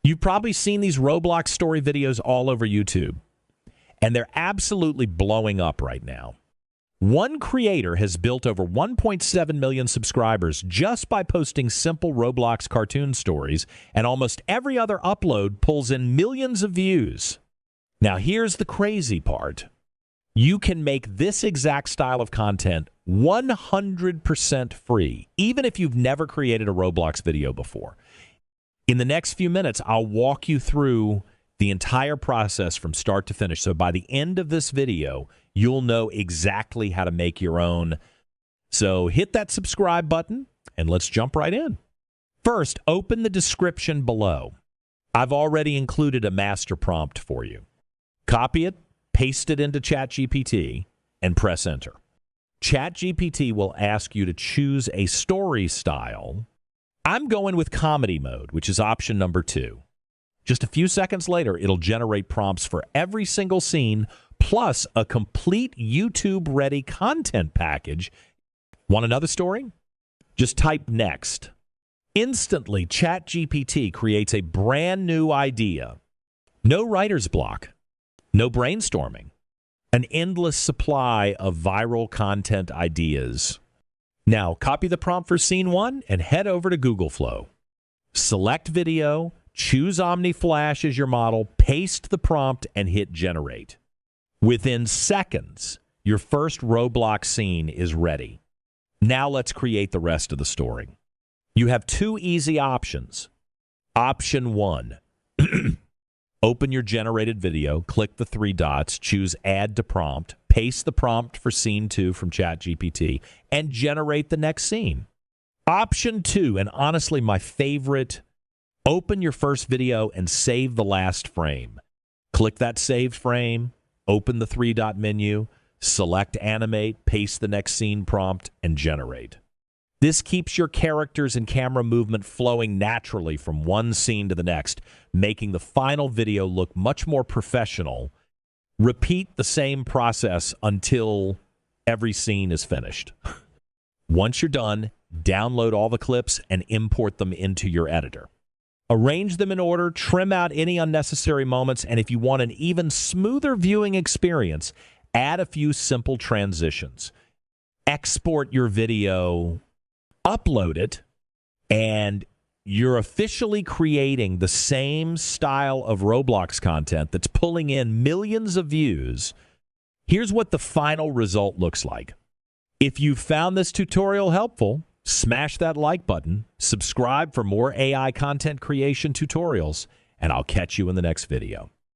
You've probably seen these Roblox story videos all over YouTube, and they're absolutely blowing up right now. One creator has built over 1.7 million subscribers just by posting simple Roblox cartoon stories, and almost every other upload pulls in millions of views. Now, here's the crazy part. You can make this exact style of content 100% free, even if you've never created a Roblox video before. In the next few minutes, I'll walk you through the entire process from start to finish. So by the end of this video, you'll know exactly how to make your own. So hit that subscribe button and let's jump right in. First, open the description below. I've already included a master prompt for you. Copy it, paste it into ChatGPT, and press enter. ChatGPT will ask you to choose a story style. I'm going with comedy mode, which is option number 2. Just a few seconds later, it'll generate prompts for every single scene, plus a complete YouTube-ready content package. Want another story? Just type next. Instantly, ChatGPT creates a brand new idea. No writer's block, no brainstorming, an endless supply of viral content ideas. Now, copy the prompt for scene 1 and head over to Google Flow. Select video, choose OmniFlash as your model, paste the prompt, and hit generate. Within seconds, your first Roblox scene is ready. Now let's create the rest of the story. You have 2 easy options. Option 1, open your generated video, click the 3 dots, choose Add to Prompt, paste the prompt for scene 2 from ChatGPT, and generate the next scene. Option 2, and honestly my favorite, open your first video and save the last frame. Click that saved frame, open the 3-dot menu, select Animate, paste the next scene prompt, and generate. This keeps your characters and camera movement flowing naturally from one scene to the next, making the final video look much more professional. Repeat the same process until every scene is finished. Once you're done, download all the clips and import them into your editor. Arrange them in order, trim out any unnecessary moments, and if you want an even smoother viewing experience, add a few simple transitions. Export your video, upload it, and you're officially creating the same style of Roblox content that's pulling in millions of views. Here's what the final result looks like. If you found this tutorial helpful, smash that like button, subscribe for more AI content creation tutorials, and I'll catch you in the next video.